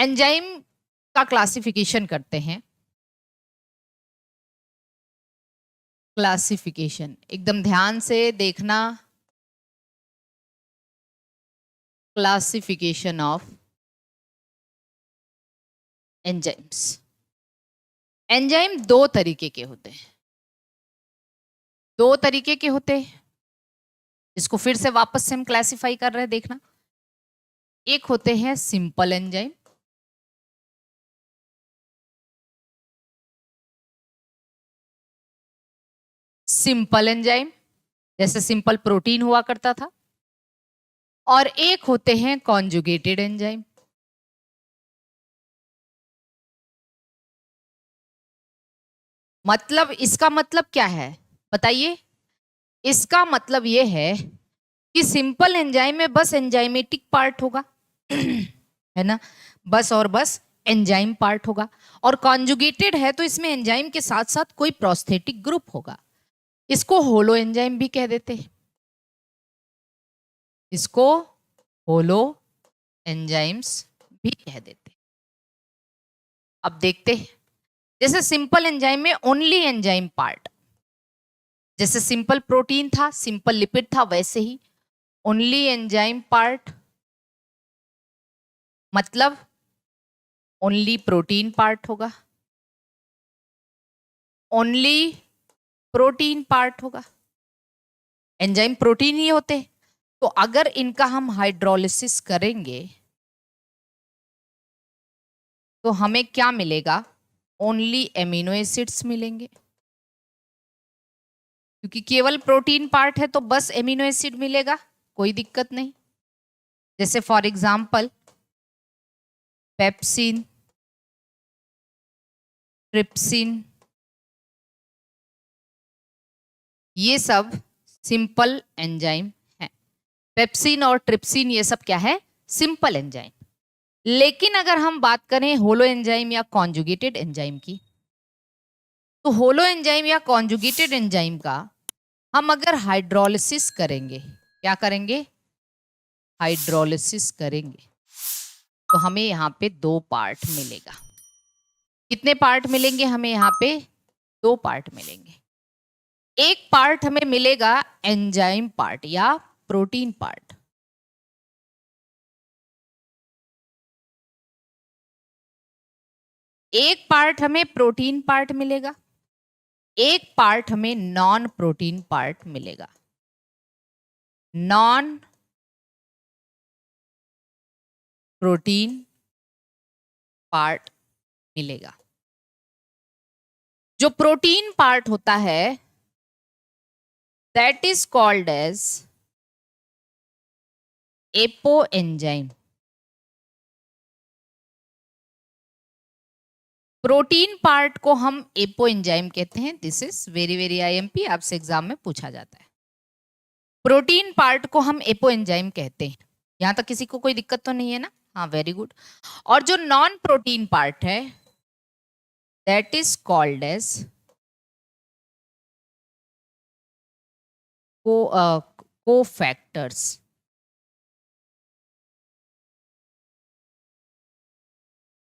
Enzyme का classification करते हैं। क्लासिफिकेशन एकदम ध्यान से देखना। Classification of enzymes. एंजाइम दो तरीके के होते हैं। दो तरीके के होते हैं, इसको फिर से वापस से हम क्लासिफाई कर रहे हैं, देखना। एक होते हैं सिंपल एंजाइम, सिंपल एंजाइम जैसे सिंपल प्रोटीन हुआ करता था, और एक होते हैं कॉन्जुगेटेड एंजाइम। मतलब इसका मतलब क्या है बताइए? इसका मतलब यह है कि सिंपल एंजाइम में बस एंजाइमेटिक पार्ट होगा है ना, बस और बस एंजाइम पार्ट होगा। और कॉन्जुगेटेड है तो इसमें एंजाइम के साथ साथ कोई प्रोस्थेटिक ग्रुप होगा। इसको होलो एंजाइम भी कह देते हैं। इसको होलो एंजाइम्स भी कह देते हैं। अब देखते हैं, जैसे सिंपल एंजाइम में ओनली एंजाइम पार्ट, जैसे सिंपल प्रोटीन था, सिंपल लिपिड था, वैसे ही ओनली एंजाइम पार्ट मतलब ओनली प्रोटीन पार्ट होगा। ओनली प्रोटीन पार्ट होगा। एंजाइम प्रोटीन ही होते हैं, तो अगर इनका हम हाइड्रोलिसिस करेंगे तो हमें क्या मिलेगा? ओनली एमिनो एसिड्स मिलेंगे, क्योंकि केवल प्रोटीन पार्ट है तो बस एमिनो एसिड मिलेगा, कोई दिक्कत नहीं। जैसे फॉर एग्जांपल पेप्सिन, ट्रिप्सिन, ये सब सिंपल एंजाइम हैं। पेप्सिन और ट्रिप्सिन ये सब क्या है? Simple enzyme. लेकिन अगर हम बात करें होलो एंजाइम या कॉन्जुगेटेड एंजाइम की, तो होलो एंजाइम या कॉन्जुगेटेड एंजाइम का हम अगर हाइड्रोलिसिस करेंगे, क्या करेंगे? हाइड्रोलिसिस करेंगे तो हमें यहाँ पे दो पार्ट मिलेगा। कितने पार्ट मिलेंगे हमें यहाँ पे? दो पार्ट मिलेंगे। एक पार्ट हमें मिलेगा एंजाइम पार्ट या प्रोटीन पार्ट, एक पार्ट हमें प्रोटीन पार्ट मिलेगा, एक पार्ट हमें नॉन प्रोटीन पार्ट मिलेगा। नॉन प्रोटीन पार्ट मिलेगा। जो प्रोटीन पार्ट होता है that is called as apo enzyme. Protein part को हम एपो एंजाइम कहते हैं। This is very very IMP, आपसे एग्जाम में पूछा जाता है। प्रोटीन पार्ट को हम एपो एंजाइम कहते हैं। यहां तक किसी को कोई दिक्कत तो नहीं है ना? हाँ, वेरी गुड। और जो नॉन प्रोटीन पार्ट है that is called as cofactors.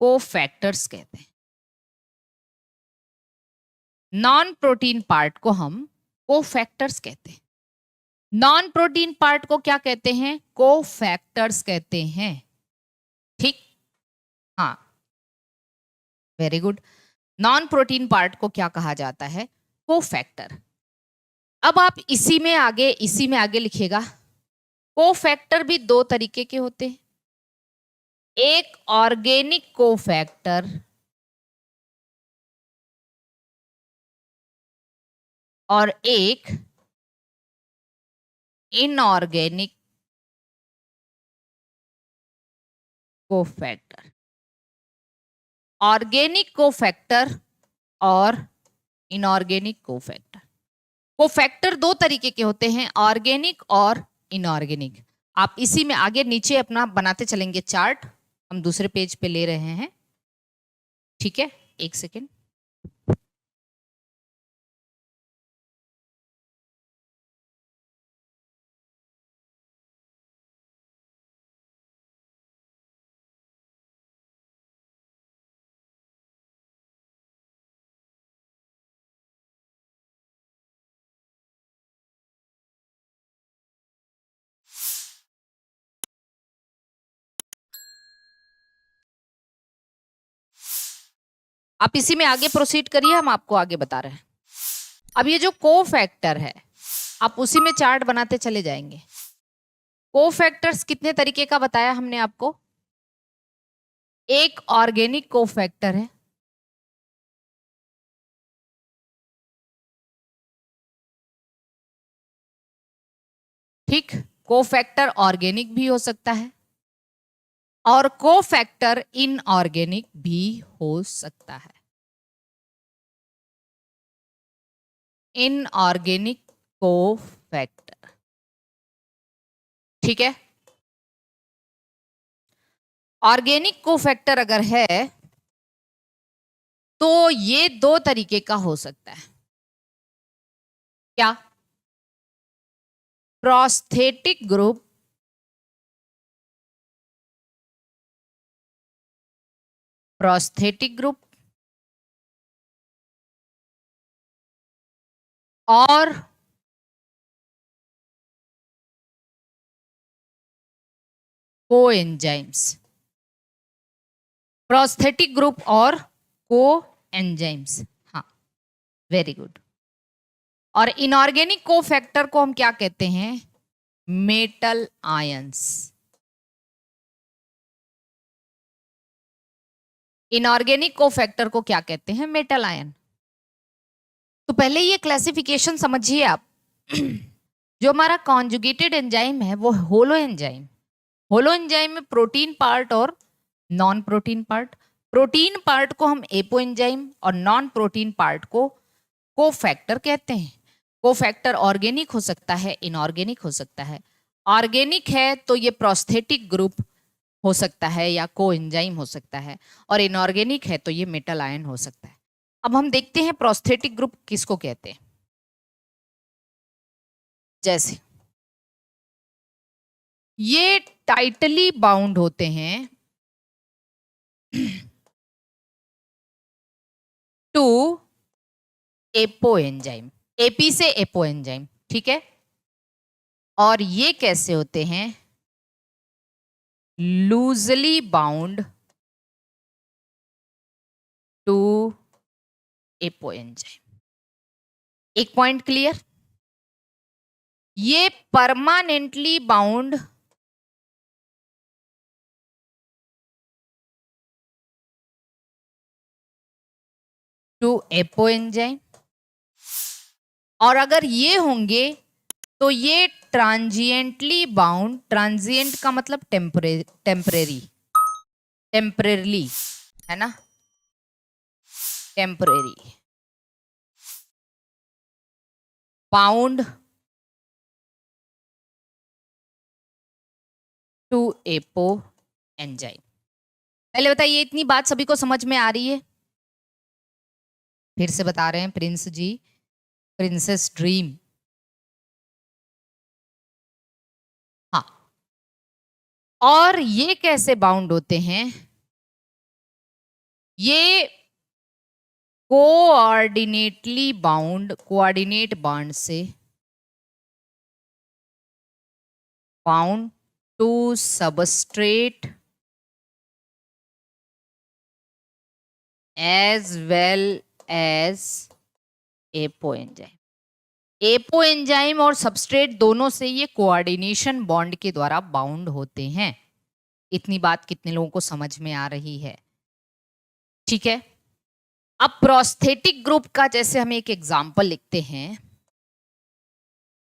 Cofactors कहते हैं। नॉन प्रोटीन पार्ट को हम कोफैक्टर्स कहते हैं। नॉन प्रोटीन पार्ट को क्या कहते हैं? कोफैक्टर्स कहते हैं। ठीक, हाँ, very good. Non protein part को क्या कहा जाता है? कोफैक्टर। अब आप इसी में आगे लिखिएगा। कोफैक्टर भी दो तरीके के होते हैं, एक ऑर्गेनिक कोफैक्टर और एक इनऑर्गेनिक कोफैक्टर। ऑर्गेनिक कोफैक्टर और इनऑर्गेनिक कोफैक्टर। कोफैक्टर दो तरीके के होते हैं, ऑर्गेनिक और इनऑर्गेनिक। आप इसी में आगे नीचे अपना बनाते चलेंगे चार्ट, हम दूसरे पेज पे ले रहे हैं। ठीक है, एक सेकेंड। आप इसी में आगे प्रोसीड करिए, हम आपको आगे बता रहे हैं। अब ये जो कोफैक्टर है, आप उसी में चार्ट बनाते चले जाएंगे। कोफैक्टर्स कितने तरीके का बताया हमने आपको? एक ऑर्गेनिक कोफैक्टर है, ठीक, कोफैक्टर ऑर्गेनिक भी हो सकता है और कोफैक्टर इनऑर्गेनिक भी हो सकता है। इनऑर्गेनिक कोफैक्टर, ठीक है। ऑर्गेनिक कोफैक्टर अगर है तो ये दो तरीके का हो सकता है। क्या? प्रोस्थेटिक ग्रुप और कोएंजाइम्स। प्रोस्थेटिक ग्रुप और कोएंजाइम्स, हाँ, वेरी गुड। और इनऑर्गेनिक कोफैक्टर को हम क्या कहते हैं? Metal ions. इनऑर्गेनिक कोफैक्टर को क्या कहते हैं? Metal ion. तो पहले ये क्लासिफिकेशन समझिए आप। जो हमारा कॉन्जुगेटेड एंजाइम है वो होलो एंजाइम। होलो एंजाइम में प्रोटीन पार्ट और non protein part. Protein part को हम एपो एंजाइम और नॉन प्रोटीन पार्ट को कोफैक्टर कहते हैं। कोफैक्टर ऑर्गेनिक हो सकता है, इनऑर्गेनिक हो सकता है। ऑर्गेनिक है तो ये प्रोस्थेटिक ग्रुप हो सकता है या कोएंजाइम हो सकता है, और इनऑर्गेनिक है तो ये मेटल आयन हो सकता है। अब हम देखते हैं प्रोस्थेटिक ग्रुप किसको कहते हैं। जैसे ये टाइटली बाउंड होते हैं टू एपो एंजाइम, एपी से एपो एंजाइम, ठीक है। और ये कैसे होते हैं? Loosely bound to apo enzyme. एक पॉइंट क्लियर? ये permanently bound to apo enzyme, और अगर ये होंगे तो ये ट्रांजिएंटली बाउंड, ट्रांजिएंट का मतलब टेम्परेरी, टेम्परेरली, है ना, temporary bound to apo enzyme. पहले बताइए, इतनी बात सभी को समझ में आ रही है? फिर से बता रहे हैं प्रिंस जी, प्रिंसेस ड्रीम। हाँ, और ये कैसे बाउंड होते हैं? ये कोऑर्डिनेटली बाउंड, कोऑर्डिनेट बॉन्ड से bound to substrate as well as apo enzyme. Apo enzyme और सबस्ट्रेट दोनों से ये कोऑर्डिनेशन बॉन्ड के द्वारा बाउंड होते हैं। इतनी बात कितने लोगों को समझ में आ रही है? ठीक है। अब प्रोस्थेटिक ग्रुप का जैसे हम एक एग्जाम्पल लिखते हैं,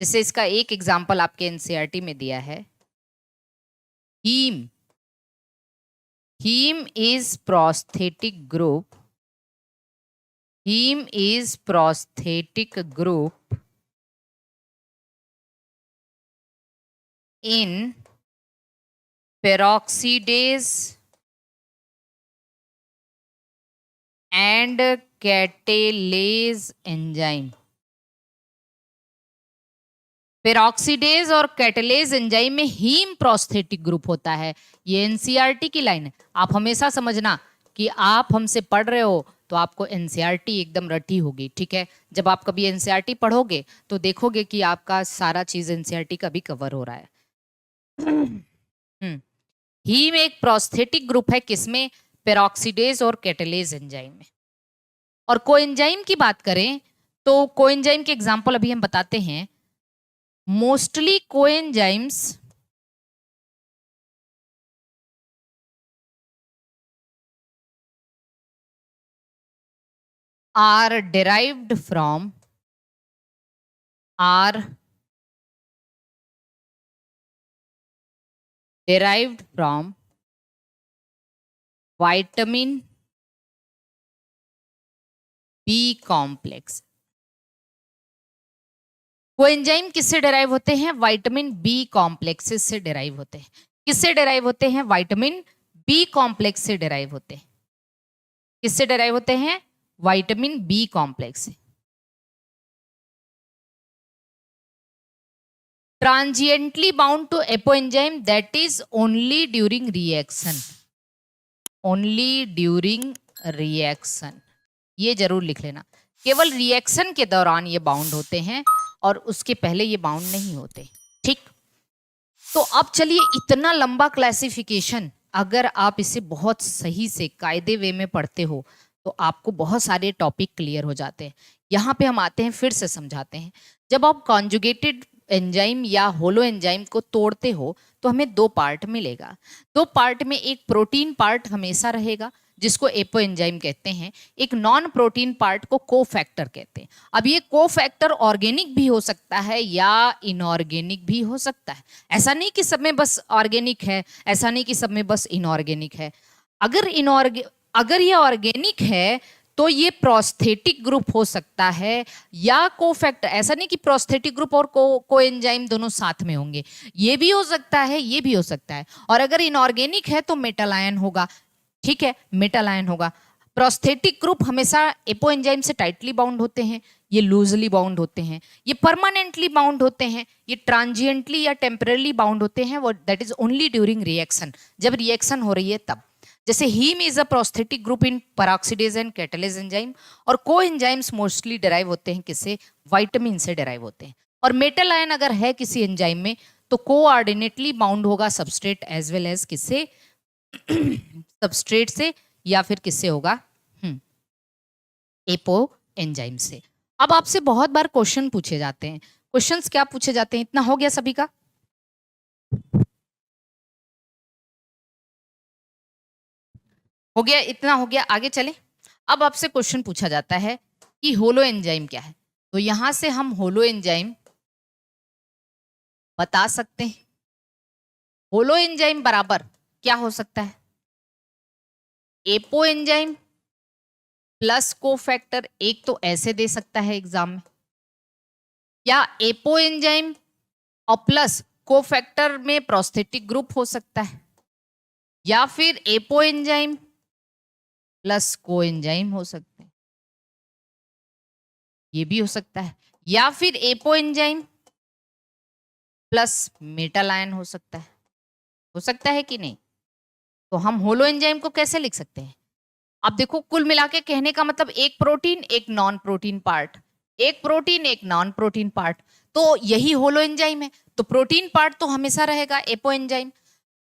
जैसे इसका एक एग्जाम्पल आपके एनसीईआरटी में दिया है, heme. Heme is prosthetic group, heme is prosthetic group in peroxidase and catalase enzyme। Peroxidase और कैटेलेज एंजाइम में हीम प्रोस्थेटिक ग्रुप होता है। ये एनसीईआरटी की लाइन है, आप हमेशा समझना कि आप हमसे पढ़ रहे हो तो आपको एनसीईआरटी एकदम रटी होगी, ठीक है। जब आप कभी एनसीईआरटी पढ़ोगे तो देखोगे कि आपका सारा चीज एनसीईआरटी का भी कवर हो रहा है। हीम एक प्रोस्थेटिक ग्रुप है, किसमें? पेरोक्सीडेज और कैटेलेज एंजाइम में। और कोएंजाइम की बात करें तो कोएंजाइम के एग्जाम्पल अभी हम बताते हैं। Mostly coenzymes are derived from vitamin B complex. Coenzyme किससे डेराइव होते हैं? विटामिन बी कॉम्प्लेक्सेस से डेराइव होते हैं। किससे डेराइव होते हैं? विटामिन बी कॉम्प्लेक्स से डेराइव होते हैं। किससे डेराइव होते हैं? विटामिन बी कॉम्प्लेक्स से। Transiently bound to apoenzyme that is only during reaction. Only during reaction, ये जरूर लिख लेना। केवल रिएक्शन के दौरान ये बाउंड होते हैं और उसके पहले ये बाउंड नहीं होते। ठीक, तो अब चलिए, इतना लंबा क्लासिफिकेशन अगर आप इसे बहुत सही से कायदे वे में पढ़ते हो तो आपको बहुत सारे टॉपिक क्लियर हो जाते हैं। यहाँ पे हम आते हैं, फिर से समझाते हैं। जब आप कॉन्जुगेटेड एंजाइम या होलो एंजाइम को तोड़ते हो तो हमें दो पार्ट मिलेगा। दो पार्ट में एक प्रोटीन पार्ट हमेशा रहेगा जिसको एपो एंजाइम कहते हैं, एक नॉन प्रोटीन पार्ट को कोफैक्टर कहते हैं। अब ये कोफैक्टर ऑर्गेनिक भी हो सकता है या इनऑर्गेनिक भी हो सकता है। ऐसा नहीं कि सब में बस ऑर्गेनिक है, ऐसा नहीं कि सब में बस इनऑर्गेनिक है। अगर ये ऑर्गेनिक है तो ये प्रोस्थेटिक ग्रुप हो सकता है या कोफैक्टर। ऐसा नहीं कि प्रोस्थेटिक ग्रुप और कोएंजाइम दोनों साथ में होंगे, ये भी हो सकता है, ये भी हो सकता है। और अगर इनऑर्गेनिक है तो मेटल आयन होगा। ठीक है, मेटल आयन होगा। प्रोस्थेटिक ग्रुप हमेशा एपो एंजाइम से टाइटली बाउंड होते हैं, ये लूजली बाउंड होते हैं, ये परमानेंटली बाउंड होते हैं, ये ट्रांजिएंटली या टेम्पररी बाउंड होते हैं। वो that is only during reaction, जब रिएक्शन हो रही है तब। जैसे heme is a prosthetic group in peroxidase and catalase enzyme. और को एंजाइम्स मोस्टली डेराइव होते हैं किससे? विटामिन से डेराइव होते हैं। और मेटल आयन अगर है किसी एंजाइम में तो कोऑर्डिनेटली बाउंड होगा सबस्ट्रेट एज वेल एज किससे? सबस्ट्रेट से, या फिर किससे होगा? एपो एंजाइम से। अब आपसे बहुत बार क्वेश्चन पूछे जाते हैं। क्वेश्चंस क्या पूछे जाते हैं? इतना हो गया सभी का? हो गया, इतना हो गया। आगे चले। अब आपसे क्वेश्चन पूछा जाता है कि होलो एंजाइम क्या है। तो यहां से हम होलो एंजाइम बता सकते हैं। होलो एंजाइम बराबर क्या हो सकता है? Apo enzyme plus cofactor. एक तो ऐसे दे सकता है एग्जाम में, या एपो एंजाइम और प्लस कोफैक्टर में प्रोस्थेटिक ग्रुप हो सकता है, या फिर एपो एंजाइम प्लस को एंजाइम हो सकते हैं, ये भी हो सकता है, या फिर apo enzyme plus metal ion हो सकता है। हो सकता है कि नहीं? तो हम होलो एंजाइम को कैसे लिख सकते हैं? अब देखो, कुल मिला के कहने का मतलब एक प्रोटीन एक नॉन प्रोटीन पार्ट, एक प्रोटीन एक नॉन प्रोटीन पार्ट, तो यही होलो एंजाइम है। तो प्रोटीन पार्ट तो हमेशा रहेगा apo enzyme,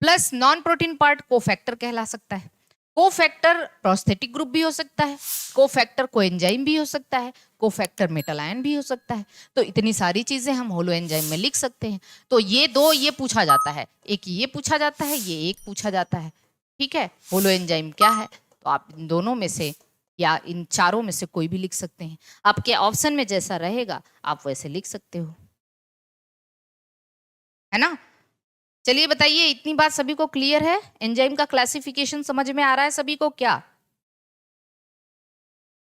plus non protein part cofactor कहला सकता है। कोफैक्टर प्रोस्थेटिक ग्रुप भी हो सकता है, कोफैक्टर कोएंजाइम भी हो सकता है, कोफैक्टर मेटल आयन भी हो सकता है। तो इतनी सारी चीजें हम होलो एंजाइम में लिख सकते हैं। तो ये दो, ये पूछा जाता है, एक ये पूछा जाता है, ये एक पूछा जाता है। ठीक है, होलो एंजाइम क्या है? तो आप इन दोनों में से या इन चारों में से कोई भी लिख सकते हैं। आपके ऑप्शन में जैसा रहेगा आप वैसे लिख सकते हो, है ना? चलिए बताइए, इतनी बात सभी को क्लियर है? एंजाइम का क्लासिफिकेशन समझ में आ रहा है सभी को? क्या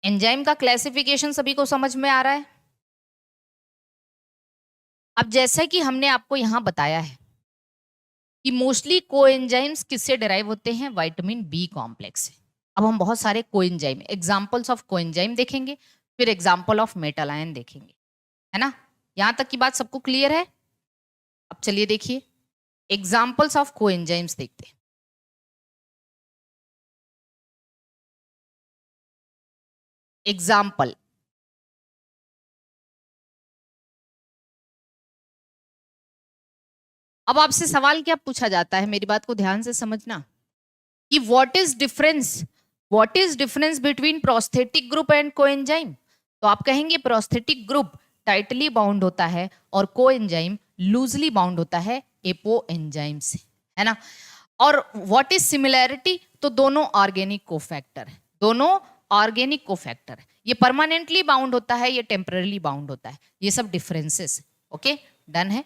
एंजाइम का क्लासिफिकेशन सभी को समझ में आ रहा है? अब जैसा कि हमने आपको यहां बताया है कि मोस्टली कोएंजाइम्स किससे डेराइव होते हैं? विटामिन बी कॉम्प्लेक्स से। अब हम बहुत सारे कोएंजाइम, एग्जांपल्स ऑफ कोएंजाइम देखेंगे, फिर एग्जांपल ऑफ मेटल आयन देखेंगे, है ना? यहां तक की बात सबको क्लियर है? अब चलिए देखिए, एग्जांपल्स ऑफ कोएंजाइम्स देखते हैं। एग्जाम्पल, अब आपसे सवाल क्या पूछा जाता है, मेरी बात को ध्यान से समझना, कि what is difference, what is difference between prosthetic group and coenzyme? तो आप कहेंगे प्रोस्थेटिक ग्रुप टाइटली बाउंड होता है और कोएंजाइम लूजली बाउंड होता है एपो एंजाइम से, है ना। और व्हाट इज सिमिलैरिटी? तो दोनों ऑर्गेनिक कोफैक्टर है, दोनों ऑर्गेनिक कोफैक्टर है। ये परमानेंटली बाउंड होता है, ये टेम्पररी बाउंड होता है, ये सब डिफरेंसेस। ओके, डन है।